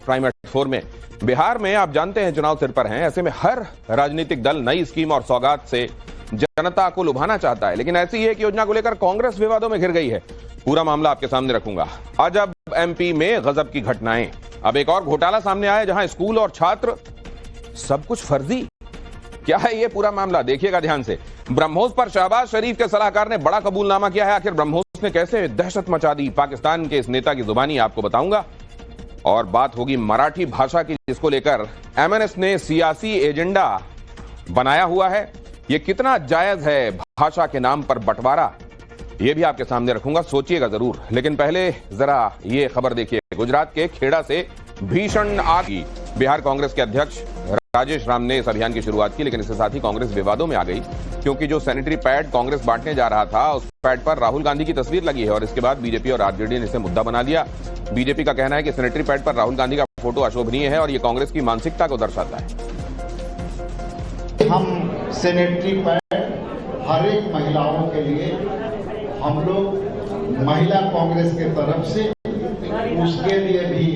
Prime eight 4 में। बिहार में आप जानते हैं चुनाव सिर पर हैं, ऐसे में हर राजनीतिक दल नई स्कीम और सौगात से जनता को लुभाना चाहता है, लेकिन ऐसी एक योजना को लेकर कांग्रेस विवादों में घिर गई है। पूरा मामला आपके सामने रखूंगा। आज अब एमपी में गजब की घटनाएं। अब एक और घोटाला सामने आया जहां स्कूल और छात्र सब कुछ फर्जी। क्या है ये पूरा मामला, देखिएगा ध्यान से। ब्रह्मोस पर शहबाज शरीफ के सलाहकार ने बड़ा कबूलनामा किया है। आखिर ब्रह्मोस ने कैसे दहशत मचा दी पाकिस्तान के इस नेता की जुबानी, आपको बताऊंगा। और बात होगी मराठी भाषा की, जिसको लेकर एमएनएस ने सियासी एजेंडा बनाया हुआ है। ये कितना जायज है भाषा के नाम पर बंटवारा, ये भी आपके सामने रखूंगा, सोचिएगा जरूर। लेकिन पहले जरा ये खबर देखिए। गुजरात के खेड़ा से भीषण आग की। बिहार कांग्रेस के अध्यक्ष राजेश राम ने इस अभियान की शुरुआत की, लेकिन इसके साथ ही कांग्रेस विवादों में आ गई, क्योंकि जो सैनिटरी पैड कांग्रेस बांटने जा रहा था उस पैड पर राहुल गांधी की तस्वीर लगी है और इसके बाद बीजेपी और आरजेडी ने इसे मुद्दा बना लिया। बीजेपी का कहना है कि सैनिटरी पैड पर राहुल गांधी का फोटो अशोभनीय है और ये कांग्रेस की मानसिकता को दर्शाता है। हम सैनिटरी पैड हर एक महिलाओं के लिए हम लोग महिला कांग्रेस के तरफ से उसके लिए भी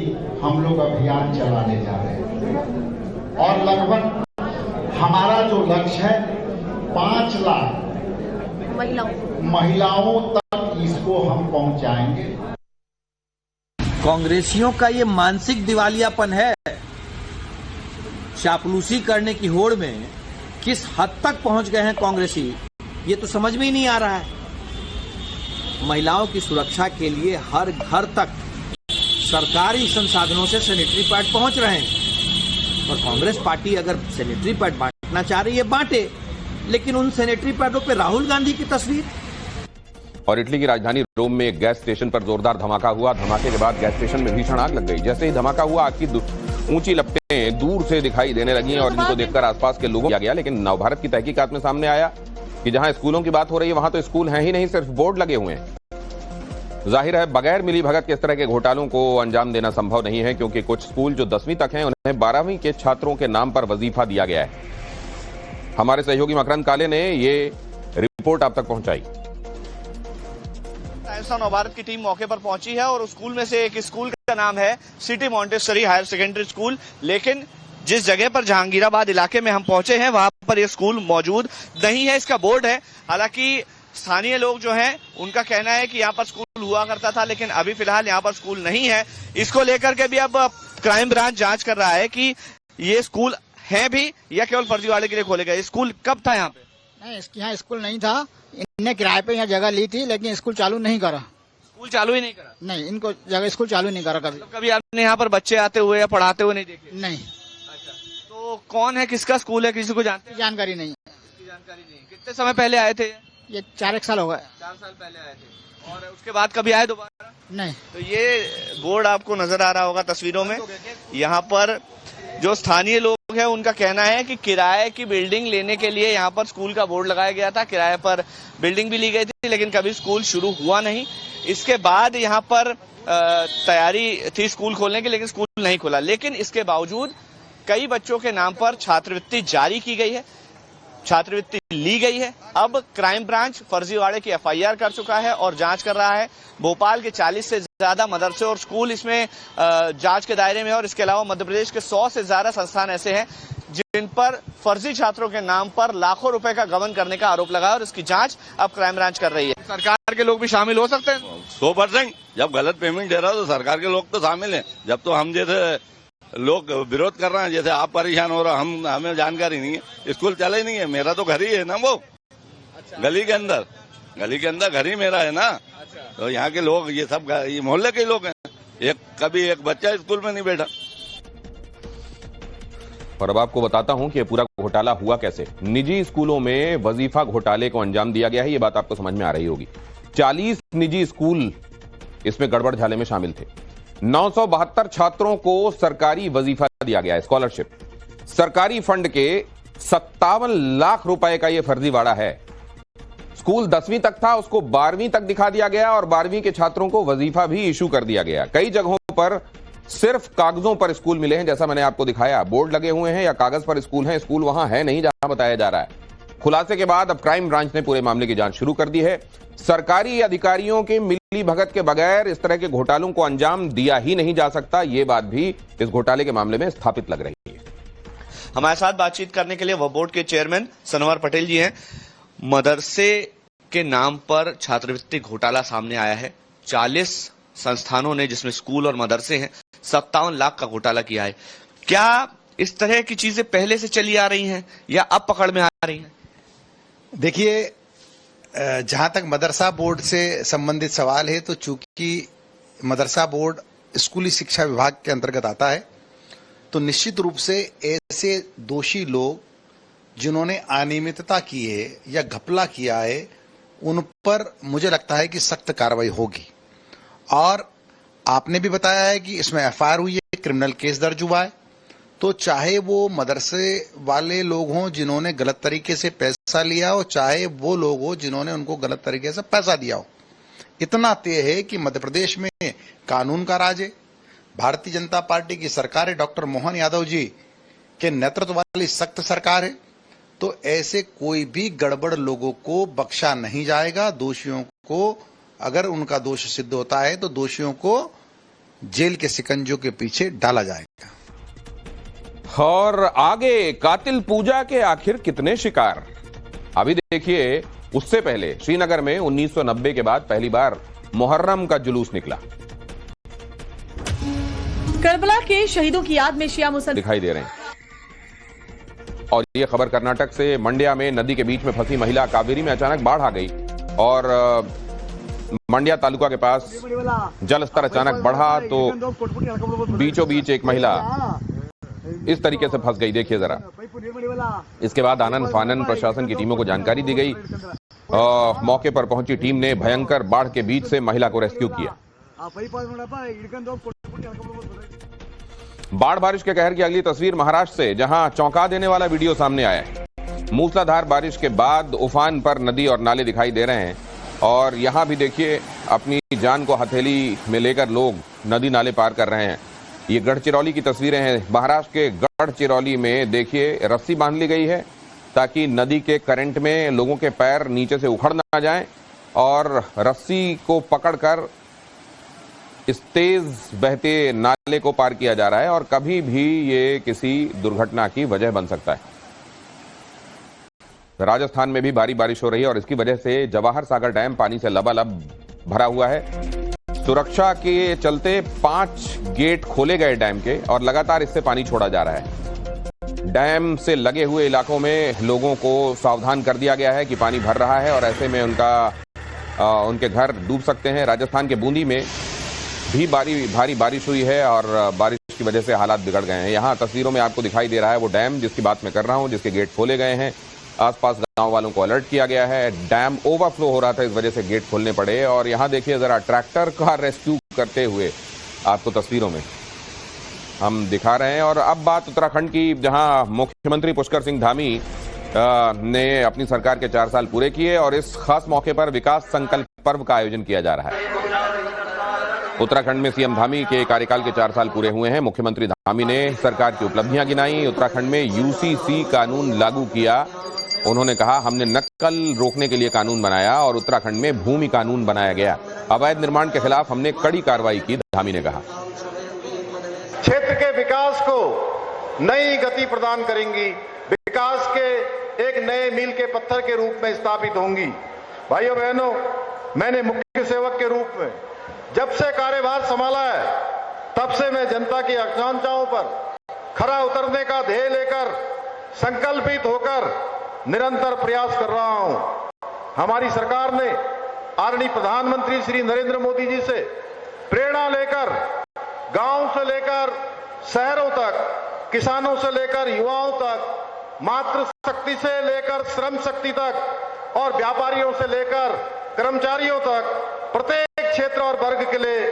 हम लोग अभियान चलाने जा रहे हैं और लगभग हमारा जो लक्ष्य है 5 लाख महिलाओं तक इसको हम पहुंचाएंगे। कांग्रेसियों का ये मानसिक दिवालियापन है। चापलूसी करने की होड़ में किस हद तक पहुंच गए हैं कांग्रेसी, ये तो समझ में ही नहीं आ रहा है। महिलाओं की सुरक्षा के लिए हर घर तक सरकारी संसाधनों से सैनिटरी पैड पहुंच रहे हैं और कांग्रेस पार्टी अगर सैनिटरी पैड बांटना चाह रही है बांटे, लेकिन उन सैनिटरी पैडों पे राहुल गांधी की तस्वीर। और इटली की राजधानी रोम में एक गैस स्टेशन पर जोरदार धमाका हुआ। धमाके के बाद गैस स्टेशन में भीषण आग लग गई। जैसे ही धमाका हुआ, आग की ऊंची लपटें दूर से दिखाई देने लगी और इनको देखकर आसपास के लोगों को गया। लेकिन नवभारत की तहकीकात में सामने आया कि जहां स्कूलों की बात हो रही है वहां तो स्कूल हैं ही नहीं, सिर्फ बोर्ड लगे हुए हैं। जाहिर है बगैर मिली भगत के इस तरह के घोटालों को अंजाम देना संभव नहीं है, क्योंकि कुछ स्कूल जो 10वीं तक हैं उन्हें 12वीं के छात्रों के नाम पर वजीफा दिया गया है। हमारे सहयोगी मकरंद काले ने ये रिपोर्ट आप तक पहुंचाई। नवभारत की टीम मौके पर पहुंची है और स्कूल में से एक स्कूल का नाम है city Montessori higher secondary school, लेकिन जिस जगह पर जहांगीराबाद इलाके में हम पहुंचे हैं वहां पर यह स्कूल मौजूद नहीं है। इसका बोर्ड है, हालांकि स्थानीय लोग जो हैं उनका कहना है कि यहाँ पर स्कूल हुआ करता था, लेकिन अभी फिलहाल यहाँ पर स्कूल नहीं है। इसको लेकर के भी अब क्राइम ब्रांच जांच कर रहा है कि ये स्कूल है भी या केवल फर्जीवाड़े के लिए खोले गए। स्कूल कब था यहाँ पे? नहीं, यहाँ स्कूल नहीं था। इनने किराए पे यहाँ जगह ली थी, लेकिन स्कूल चालू नहीं करा। स्कूल चालू ही नहीं करा? नहीं, इनको जगह स्कूल चालू नहीं करा कभी। कभी आपने यहाँ पर बच्चे आते हुए या पढ़ाते हुए नहीं देखे? नहीं। अच्छा, तो कौन है, किसका स्कूल है, किसी को जानते हैं? जानकारी नहीं। जानकारी नहीं। कितने समय पहले आए थे? ये 4 साल हो गए। 4 साल पहले आए थे और उसके बाद कभी आए दोबारा? नहीं। तो ये बोर्ड आपको नजर आ रहा होगा तस्वीरों में। यहाँ पर जो स्थानीय लोग हैं उनका कहना है कि किराए की बिल्डिंग लेने के लिए यहाँ पर स्कूल का बोर्ड लगाया गया था, किराए पर बिल्डिंग भी ली गई थी, लेकिन कभी स्कूल शुरू हुआ नहीं। इसके बाद यहाँ पर तैयारी थी स्कूल खोलने की, लेकिन स्कूल नहीं खुला। लेकिन इसके बावजूद कई बच्चों के नाम पर छात्रवृत्ति जारी की गई है, छात्रवृत्ति ली गई है। अब क्राइम ब्रांच फर्जीवाड़े की एफआईआर कर चुका है और जांच कर रहा है। भोपाल के 40 से ज्यादा मदरसे और स्कूल इसमें जांच के दायरे में है और इसके अलावा मध्य प्रदेश के 100 से ज्यादा संस्थान ऐसे हैं जिन पर फर्जी छात्रों के नाम पर लाखों रुपए का गबन करने का आरोप लगा है और इसकी जांच अब क्राइम ब्रांच कर रही है। सरकार के लोग भी शामिल हो सकते हैं 100%। जब गलत पेमेंट दे रहा हो तो सरकार के लोग तो शामिल हैं। जब तो हम जैसे लोग विरोध कर रहे हैं, जैसे आप परेशान हो रहे, हमें जानकारी नहीं है, स्कूल चला ही नहीं है। मेरा तो घर ही है ना, वो गली के अंदर घर ही मेरा है ना। तो यहाँ के लोग ये सब ये मोहल्ले के लोग हैं। कभी एक बच्चा स्कूल में नहीं बैठा। और अब आपको बताता हूं कि ये पूरा घोटाला हुआ कैसे। निजी स्कूलों में वजीफा घोटाले को अंजाम दिया गया है, ये बात आपको समझ में आ रही होगी। 40 निजी स्कूल इसमें गड़बड़ झाले में शामिल थे। 972 छात्रों को सरकारी वजीफा दिया गया है, स्कॉलरशिप। सरकारी फंड के 57 लाख रुपए का यह फर्जीवाड़ा है। स्कूल 10वीं तक था, उसको 12वीं तक दिखा दिया गया और 12वीं के छात्रों को वजीफा भी इशू कर दिया गया। कई जगहों पर सिर्फ कागजों पर स्कूल मिले हैं, जैसा मैंने आपको दिखाया। बोर्ड लगे हुए हैं या कागज पर स्कूल है, स्कूल वहां है नहीं जहां बताया जा रहा है। खुलासे के बाद अब क्राइम ब्रांच ने पूरे मामले की जांच शुरू कर दी है। सरकारी अधिकारियों के मिली भगत के बगैर इस तरह के घोटालों को अंजाम दिया ही नहीं जा सकता, ये बात भी इस घोटाले के मामले में स्थापित लग रही है। हमारे साथ बातचीत करने के लिए वह बोर्ड के चेयरमैन सनवर पटेल जी हैं। मदरसे के नाम पर छात्रवृत्ति घोटाला सामने आया है। 40 संस्थानों ने, जिसमें स्कूल और मदरसे हैं, 57 लाख का घोटाला किया है। क्या इस तरह की चीजें पहले से चली आ रही हैं या अब पकड़ में आ रही हैं? देखिए, जहां तक मदरसा बोर्ड से संबंधित सवाल है, तो चूंकि मदरसा बोर्ड स्कूली शिक्षा विभाग के अंतर्गत आता है, तो निश्चित रूप से ऐसे दोषी लोग जिन्होंने अनियमितता की है या घपला किया है, उन पर मुझे लगता है कि सख्त कार्रवाई होगी। और आपने भी बताया है कि इसमें एफआईआर हुई है, क्रिमिनल केस दर्ज हुआ है, तो चाहे वो मदरसे वाले लोग हों जिन्होंने गलत तरीके से पैसा लिया हो, चाहे वो लोग हों जिन्होंने उनको गलत तरीके से पैसा दिया हो, इतना तय है कि मध्य प्रदेश में कानून का राज है। भारतीय जनता पार्टी की सरकार है, डॉक्टर मोहन यादव जी के नेतृत्व वाली सख्त सरकार है, तो ऐसे कोई भी गड़बड़ लोगों को बख्शा नहीं जाएगा। दोषियों को, अगर उनका दोष सिद्ध होता है, तो दोषियों को जेल के शिकंजों के पीछे डाला जाएगा। और आगे कातिल पूजा के आखिर कितने शिकार? अभी देखिए, उससे पहले श्रीनगर में 1990 के बाद पहली बार मुहर्रम का जुलूस निकला। करबला के शहीदों की याद में शिया मुसलमान दिखाई दे रहे हैं। और ये खबर कर्नाटक से। मंड्या में नदी के बीच में फंसी महिला कावेरी में अचानक बाढ़ आ गई और मंड्या तालुका के पास जल स्तर अचानक बढ़ा तो बीचों बीच एक महिला इस तरीके से फंस गई। देखिए जरा। इसके बाद आनन फानन प्रशासन की टीमों को जानकारी दी गई। मौके पर पहुंची टीम ने भयंकर बाढ़ के बीच से महिला को रेस्क्यू किया। बाढ़ बारिश के कहर की अगली तस्वीर महाराष्ट्र से, जहां चौंका देने वाला वीडियो सामने आया है। मूसलाधार बारिश के बाद उफान पर नदी और नाले दिखाई दे रहे हैं और यहां भी देखिए अपनी जान को हथेली में लेकर लोग नदी नाले पार कर रहे हैं। ये गढ़चिरौली की तस्वीरें हैं। महाराष्ट्र के गढ़चिरौली में देखिए रस्सी बांध ली गई है ताकि नदी के करंट में लोगों के पैर नीचे से उखड़ ना जाएं और रस्सी को पकड़कर इस तेज बहते नाले को पार किया जा रहा है और कभी भी ये किसी दुर्घटना की वजह बन सकता है। राजस्थान में भी भारी बारिश हो रही है और इसकी वजह से जवाहर सागर डैम पानी से लबालब भरा हुआ है। सुरक्षा के चलते 5 गेट खोले गए डैम के और लगातार इससे पानी छोड़ा जा रहा है। डैम से लगे हुए इलाकों में लोगों को सावधान कर दिया गया है कि पानी भर रहा है और ऐसे में उनके घर डूब सकते हैं। राजस्थान के बूंदी में भी भारी बारिश हुई है और बारिश की वजह से हालात बिगड़ गए हैं। यहाँ तस्वीरों में आपको दिखाई दे रहा है वो डैम जिसकी बात मैं कर रहा हूँ, जिसके गेट खोले गए हैं। आसपास गांव वालों को अलर्ट किया गया है। डैम ओवरफ्लो हो रहा था, इस वजह से गेट खोलने पड़े। और यहाँ देखिए जरा ट्रैक्टर का रेस्क्यू करते हुए आपको तस्वीरों में हम दिखा रहे हैं। और अब बात उत्तराखंड की, जहां मुख्यमंत्री पुष्कर सिंह धामी ने अपनी सरकार के 4 साल पूरे किए और इस खास मौके पर विकास संकल्प पर्व का आयोजन किया जा रहा है। उत्तराखंड में सीएम धामी के कार्यकाल के 4 साल पूरे हुए हैं। मुख्यमंत्री धामी ने सरकार की उपलब्धियां गिनाई। उत्तराखंड में यूसीसी कानून लागू किया। उन्होंने कहा, हमने नक्सल रोकने के लिए कानून बनाया और उत्तराखंड में भूमि कानून बनाया गया। अवैध निर्माण के खिलाफ हमने कड़ी कार्रवाई की, धामी ने कहा। क्षेत्र के विकास को नई गति प्रदान करेंगी, विकास के एक नए मील के पत्थर के रूप में स्थापित होंगी। भाइयों बहनों, मैंने मुख्य सेवक के रूप में जब से कार्यभार संभाला है, तब से मैं जनता की आकांक्षाओं पर खरा उतरने का ध्येय लेकर संकल्पित होकर निरंतर प्रयास कर रहा हूं। हमारी सरकार ने आदरणीय प्रधानमंत्री श्री नरेंद्र मोदी जी से प्रेरणा लेकर गांव से लेकर शहरों तक, किसानों से लेकर युवाओं तक, मातृ शक्ति से लेकर श्रम शक्ति तक और व्यापारियों से लेकर कर्मचारियों तक प्रत्येक क्षेत्र और वर्ग के लिए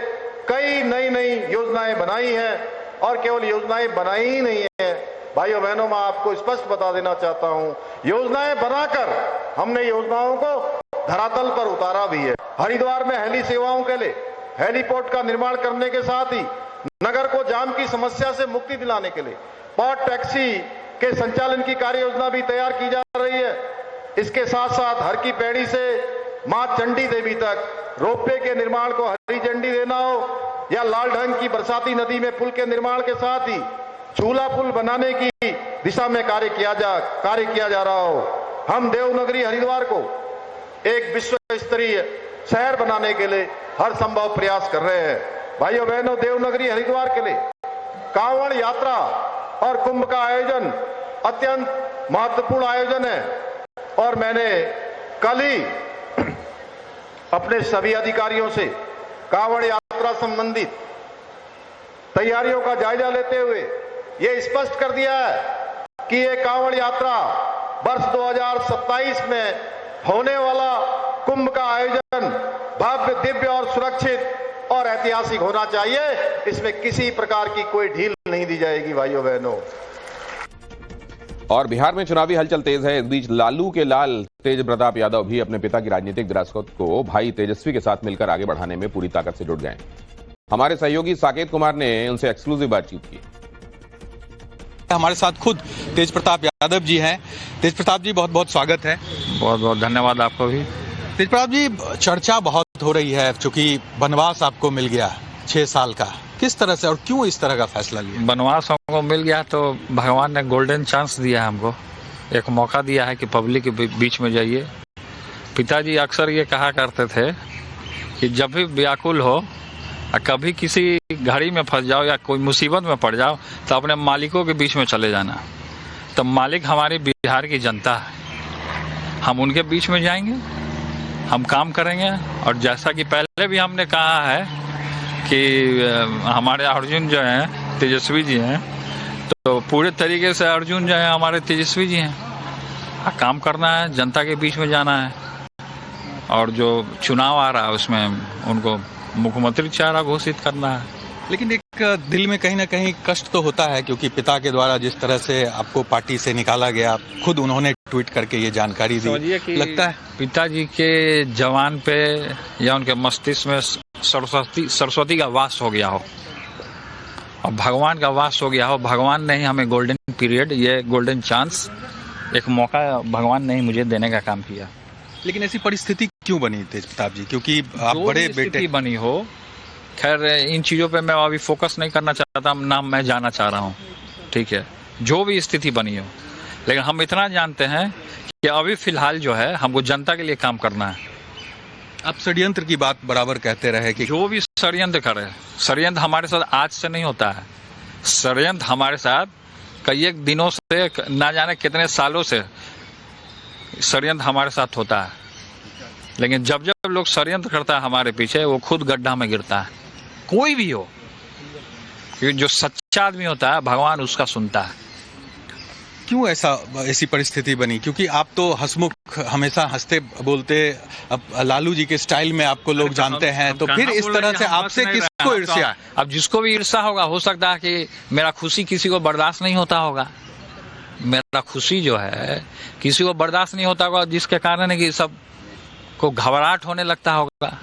कई नई योजनाएं बनाई हैं। और केवल योजनाएं बनाई ही नहीं है भाइयों बहनों, मैं आपको स्पष्ट बता देना चाहता हूं, योजनाएं बनाकर हमने योजनाओं को धरातल पर उतारा भी है। हरिद्वार में हेली सेवाओं के लिए हेलीपोर्ट का निर्माण करने के साथ ही नगर को जाम की समस्या से मुक्ति दिलाने के लिए पॉट टैक्सी के संचालन की कार्य योजना भी तैयार की जा रही है। इसके साथ साथ हर की पैड़ी से मां चंडी देवी तक रोपवे के निर्माण को हरी झंडी देना हो या लाल ढंग की बरसाती नदी में पुल के निर्माण के साथ ही झूला पुल बनाने की दिशा में कार्य किया जा रहा हो। हम देवनगरी हरिद्वार को एक विश्व स्तरीय शहर बनाने के लिए हर संभव प्रयास कर रहे हैं। भाइयों बहनों, देवनगरी हरिद्वार के लिए कांवड़ यात्रा और कुंभ का आयोजन अत्यंत महत्वपूर्ण आयोजन है और मैंने कल ही अपने सभी अधिकारियों से कांवड़ यात्रा संबंधित तैयारियों का जायजा लेते हुए यह स्पष्ट कर दिया है कि ये कांवड़ यात्रा वर्ष 2027 में होने वाला कुंभ का आयोजन भव्य, दिव्य और सुरक्षित और ऐतिहासिक होना चाहिए। इसमें किसी प्रकार की कोई ढील नहीं दी जाएगी। भाइयों बहनों, और बिहार में चुनावी हलचल तेज है। इस बीच लालू के लाल तेज प्रताप यादव भी अपने पिता की राजनीतिक विरासत को भाई तेजस्वी के साथ मिलकर आगे बढ़ाने में पूरी ताकत से जुट गए। हमारे सहयोगी साकेत कुमार ने उनसे एक्सक्लूसिव बातचीत की। हमारे साथ खुद तेज प्रताप यादव जी हैं। तेज प्रताप जी, बहुत बहुत स्वागत है। बहुत बहुत धन्यवाद आपको भी। तेज प्रताप जी, चर्चा बहुत हो रही है चूंकि वनवास आपको मिल गया 6 साल का, किस तरह से और क्यों इस तरह का फैसला लिया? वनवास हमको मिल गया तो भगवान ने गोल्डन चांस दिया है हमको, एक मौका दिया है कि पब्लिक के बीच में जाइए। पिताजी अक्सर ये कहा करते थे कि जब भी व्याकुल हो, कभी किसी घड़ी में फंस जाओ या कोई मुसीबत में पड़ जाओ तो अपने मालिकों के बीच में चले जाना। तो मालिक हमारी बिहार की जनता है, हम उनके बीच में जाएंगे, हम काम करेंगे। और जैसा कि पहले भी हमने कहा है कि हमारे अर्जुन जो हैं तेजस्वी जी हैं, तो पूरे तरीके से अर्जुन जो है हमारे तेजस्वी जी हैं। काम करना है, जनता के बीच में जाना है, और जो चुनाव आ रहा है उसमें उनको मुख्यमंत्री चेहरा घोषित करना है। लेकिन एक दिल में कहीं ना कहीं कष्ट तो होता है क्योंकि पिता के द्वारा जिस तरह से आपको पार्टी से निकाला गया, खुद उन्होंने ट्वीट करके ये जानकारी दी। लगता है पिताजी के जवान पे या उनके मस्तिष्क में सरस्वती का वास हो गया हो और भगवान का वास हो गया हो। भगवान ने ही हमें गोल्डन पीरियड, ये गोल्डन चांस, एक मौका भगवान ने ही मुझे देने का काम किया। लेकिन ऐसी परिस्थिति क्यों बनी तेज प्रताप जी? क्योंकि आप बड़े बेटे बनी हो। खैर, इन चीज़ों पे मैं अभी फोकस नहीं करना चाहता, ना मैं जाना चाह रहा हूँ, ठीक है, जो भी स्थिति बनी हो। लेकिन हम इतना जानते हैं कि अभी फिलहाल जो है हमको जनता के लिए काम करना है। आप षड्यंत्र की बात बराबर कहते रहे कि जो भी षड्यंत्र करे, षड्यंत्र हमारे साथ आज से नहीं होता है। षड्यंत्र हमारे साथ कई एक दिनों से, ना जाने कितने सालों से षड्यंत्र हमारे साथ होता है। लेकिन जब जब लोग षड्यंत्र करता है हमारे पीछे, वो खुद गड्ढा में गिरता है, कोई भी हो। क्योंकि जो सच्चा आदमी होता है भगवान उसका सुनता है। क्यों ऐसी परिस्थिति बनी? क्योंकि आप तो हंसमुख, हमेशा हंसते बोलते, अब लालू जी के स्टाइल में आपको लोग जानते हैं, तो फिर इस तरह से आपसे किसको ईर्ष्या? अब जिसको भी ईर्ष्या होगा, हो सकता है कि मेरा खुशी किसी को बर्दाश्त नहीं होता होगा। मेरा खुशी जो है किसी को बर्दाश्त नहीं होता होगा, जिसके कारण है कि सब को घबराहट होने लगता होगा,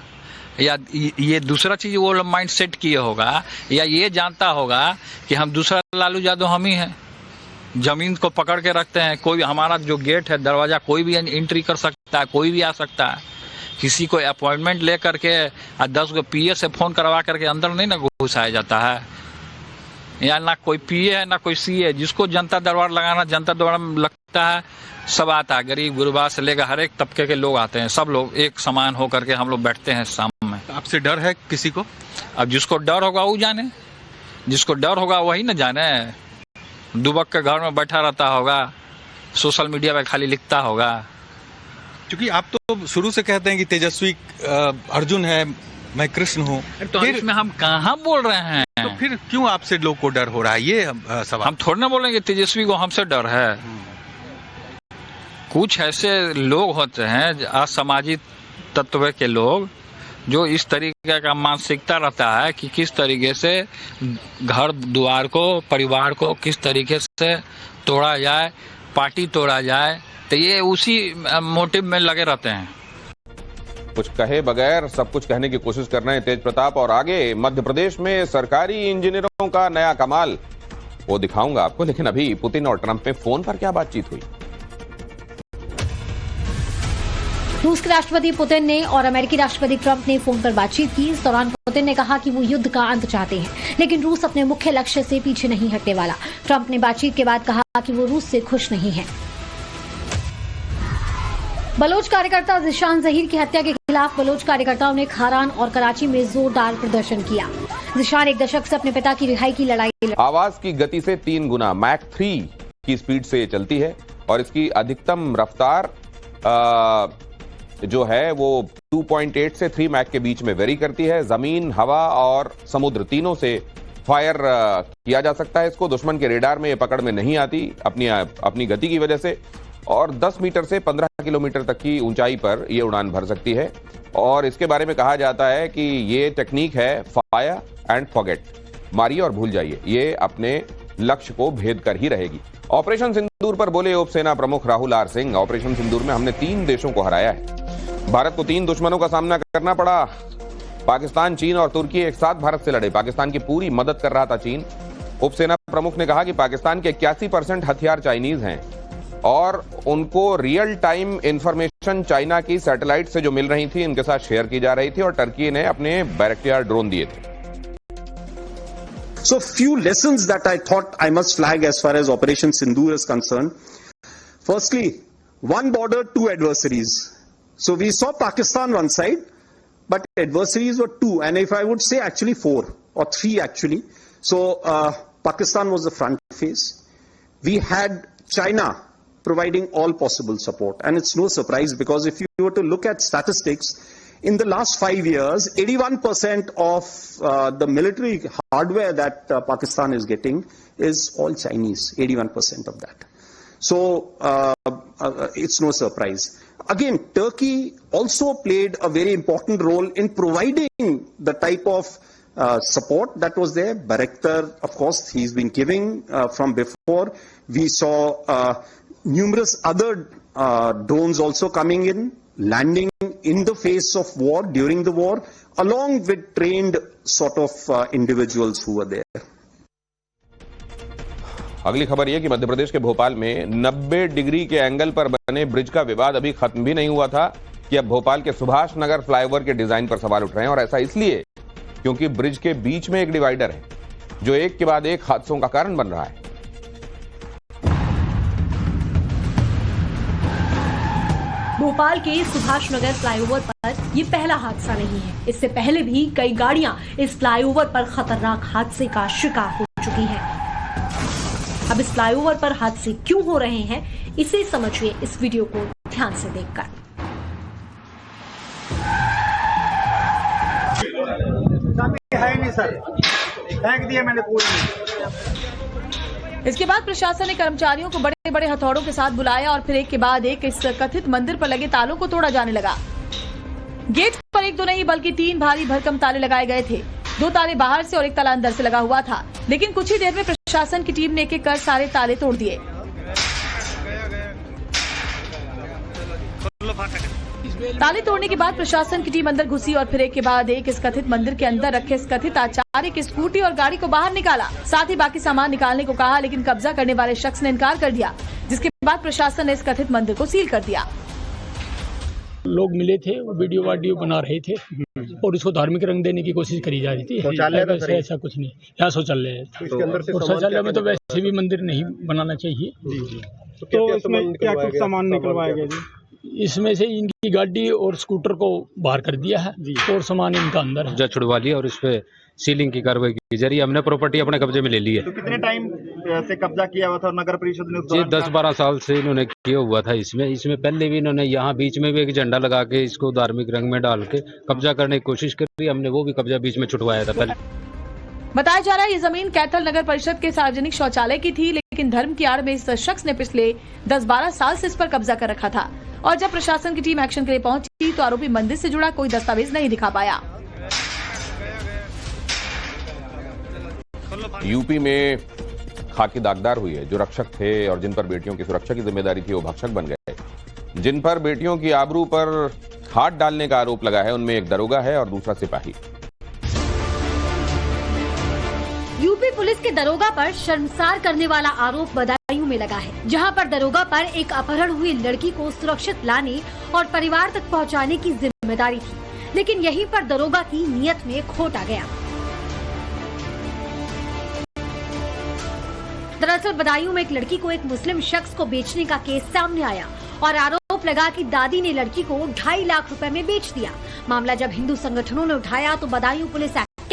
या ये दूसरा चीज वो माइंड सेट किए होगा, या ये जानता होगा कि हम दूसरा लालू यादव हम ही हैं, जमीन को पकड़ के रखते हैं। कोई हमारा जो गेट है, दरवाजा, कोई भी एंट्री कर सकता है, कोई भी आ सकता है। किसी को अपॉइंटमेंट ले करके 10 को पीए से फोन करवा करके अंदर नहीं ना घुसाया जाता है। या ना कोई पीए है ना कोई सीए। जिसको जनता दरबार लगाना, जनता दरबार में लगता है, सब आता है। गरीब गुरबा से लेकर हर एक तबके के लोग आते हैं। सब लोग एक समान होकर के हम लोग बैठते हैं सामने में। आपसे डर है किसी को? अब जिसको डर होगा वो जाने, जिसको डर होगा वही ना जाने। दुबक के घर में बैठा रहता होगा, सोशल मीडिया पे खाली लिखता होगा। क्योंकि आप तो शुरू से कहते हैं कि तेजस्वी अर्जुन है, मैं कृष्ण हूँ, तो फिर इसमें हम कहाँ बोल रहे हैं? तो फिर क्यों आपसे लोग को डर हो रहा है? ये सवाल। हम थोड़ी ना बोलेंगे तेजस्वी को हमसे डर है। कुछ ऐसे लोग होते हैं असामाजिक तत्व के लोग, जो इस तरीके का मानसिकता रहता है कि किस तरीके से घर द्वार को, परिवार को किस तरीके से तोड़ा जाए, पार्टी तोड़ा जाए। तो ये उसी मोटिव में लगे रहते हैं। कुछ कहे बगैर सब कुछ कहने की कोशिश कर रहे हैं तेज प्रताप। और आगे मध्य प्रदेश में सरकारी इंजीनियरों का नया कमाल, वो दिखाऊंगा आपको। लेकिन अभी पुतिन और ट्रंप में फोन पर क्या बातचीत हुई? रूस के राष्ट्रपति पुतिन ने और अमेरिकी राष्ट्रपति ट्रंप ने फोन पर बातचीत की। इस दौरान पुतिन ने कहा कि वो युद्ध का अंत चाहते हैं, लेकिन रूस अपने मुख्य लक्ष्य से पीछे नहीं हटने वाला। ट्रंप ने बातचीत के बाद कहा कि वो रूस से खुश नहीं है। बलोच कार्यकर्ता जिशान जहीर की हत्या के खिलाफ बलोच कार्यकर्ताओं ने खारान और कराची में जोरदार प्रदर्शन किया। जिशान एक दशक से अपने पिता की रिहाई की लड़ाई आवाज की गति से 3 गुना मैक 3 की स्पीड से चलती है और इसकी अधिकतम रफ्तार जो है वो 2.8 से 3 मैक के बीच में वेरी करती है। जमीन, हवा और समुद्र तीनों से फायर किया जा सकता है इसको। दुश्मन के रेडार में ये पकड़ में नहीं आती अपनी गति की वजह से, और 10 मीटर से 15 किलोमीटर तक की ऊंचाई पर यह उड़ान भर सकती है। और इसके बारे में कहा जाता है कि ये टेक्निक है फायर एंड फॉरगेट, मारिए और भूल जाइए, ये अपने लक्ष्य को भेद कर ही रहेगी। ऑपरेशन सिंदूर पर बोले उप सेना प्रमुख राहुल आर सिंह, ऑपरेशन सिंदूर में हमने 3 देशों को हराया है। भारत को 3 दुश्मनों का सामना करना पड़ा। पाकिस्तान, चीन और तुर्की एक साथ भारत से लड़े। पाकिस्तान की पूरी मदद कर रहा था चीन। उप सेना प्रमुख ने कहा कि पाकिस्तान के 81% हथियार चाइनीज हैं और उनको रियल टाइम इंफॉर्मेशन चाइना की सैटेलाइट से जो मिल रही थी इनके साथ शेयर की जा रही थी, और टर्की ने अपने बैरक्टियर ड्रोन दिए थे। So few lessons that I thought I must flag as far as Operation Sindoor is concerned. Firstly, one border, 2 adversaries. So we saw Pakistan one side, but adversaries were 2, and if I would say actually 4 or 3 actually. So Pakistan was the front face. We had China providing all possible support, and it's no surprise because if you were to look at statistics, in the last 5 years, 81% of the military hardware that Pakistan is getting is all Chinese, 81% of that. So it's no surprise. Again, Turkey also played a very important role in providing the type of support that was there. Bayraktar, of course, he's been giving from before. We saw numerous other drones also coming in, landing in the face of war, during the war, along with trained sort of individuals who were there. अगली खबर यह कि मध्य प्रदेश के भोपाल में 90 degree के angle पर बने bridge का विवाद अभी खत्म भी नहीं हुआ था कि अब भोपाल के सुभाष नगर फ्लाईओवर के डिजाइन पर सवाल उठ रहे हैं, और ऐसा इसलिए क्योंकि ब्रिज के बीच में एक डिवाइडर है जो एक के बाद एक हादसों का कारण बन रहा है। भोपाल के सुभाष नगर फ्लाईओवर पर ये पहला हादसा नहीं है। इससे पहले भी कई गाड़ियां इस फ्लाईओवर पर खतरनाक हादसे का शिकार हो चुकी हैं। अब इस फ्लाईओवर पर हादसे क्यों हो रहे हैं, इसे समझिए इस वीडियो को ध्यान से देखकर। है नहीं सर, फेंक दिया मैंने पूरी। इसके बाद प्रशासन ने कर्मचारियों को बड़े बड़े हथौड़ों के साथ बुलाया और फिर एक के बाद एक इस कथित मंदिर पर लगे तालों को तोड़ा जाने लगा। गेट पर 1-2 नहीं बल्कि 3 भारी भरकम ताले लगाए गए थे। 2 ताले बाहर से और 1 ताला अंदर से लगा हुआ था, लेकिन कुछ ही देर में प्रशासन की टीम ने एक-एक कर सारे ताले तोड़ दिए। ताले तोड़ने के बाद प्रशासन की टीम अंदर घुसी और फिर एक के बाद एक इस कथित मंदिर के अंदर रखे इस कथित आचार्य की स्कूटी और गाड़ी को बाहर निकाला। साथ ही बाकी सामान निकालने को कहा, लेकिन कब्जा करने वाले शख्स ने इनकार कर दिया, जिसके बाद प्रशासन ने इस कथित मंदिर को सील कर दिया। लोग मिले थे, वीडियो बना रहे थे और इसको धार्मिक रंग देने की कोशिश करी जा रही थी। शौचालय ऐसा कुछ नहीं, यहाँ शौचालय है और शौचालय में तो वैसे भी मंदिर नहीं बनाना चाहिए। तो इसमें क्या कुछ सामान निकलवाया गया जी? इसमें से इनकी गाड़ी और स्कूटर को बाहर कर दिया है और सामान इनका अंदर है। छुड़वा लिया और इस पे सीलिंग की कार्रवाई की जा रही है। हमने प्रॉपर्टी अपने कब्जे में ले ली है। तो कितने टाइम से कब्जा किया हुआ था नगर परिषद ने? जी 10-12 साल से इन्होंने किया हुआ था। इसमें पहले भी इन्होंने यहाँ बीच में भी एक झंडा लगा के इसको धार्मिक रंग में डाल के कब्जा करने की कोशिश करी। हमने वो भी कब्जा बीच में छुटवाया था पहले। बताया जा रहा है ये जमीन कैथल नगर परिषद के सार्वजनिक शौचालय की थी, लेकिन धर्म की आड़ में इस शख्स ने पिछले 10-12 साल से इस पर कब्जा कर रखा था और जब प्रशासन की टीम एक्शन के लिए पहुंची तो आरोपी मंदिर से जुड़ा कोई दस्तावेज नहीं दिखा पाया। यूपी में खाकी दागदार हुई है। जो रक्षक थे और जिन पर बेटियों की सुरक्षा की जिम्मेदारी थी वो भक्षक बन गए। जिन पर बेटियों की आबरू पर हाथ डालने का आरोप लगा है उनमें एक दरोगा है और दूसरा सिपाही। यूपी पुलिस के दरोगा पर शर्मसार करने वाला आरोप बदायूं में लगा है, जहां पर दरोगा पर एक अपहरण हुई लड़की को सुरक्षित लाने और परिवार तक पहुंचाने की जिम्मेदारी थी, लेकिन यहीं पर दरोगा की नीयत में खोट आ गया। दरअसल बदायूं में एक लड़की को एक मुस्लिम शख्स को बेचने का केस सामने आया और आरोप लगा कि दादी ने लड़की को 2.5 लाख रुपए में बेच दिया। मामला जब हिंदू संगठनों ने उठाया तो बदायूं पुलिस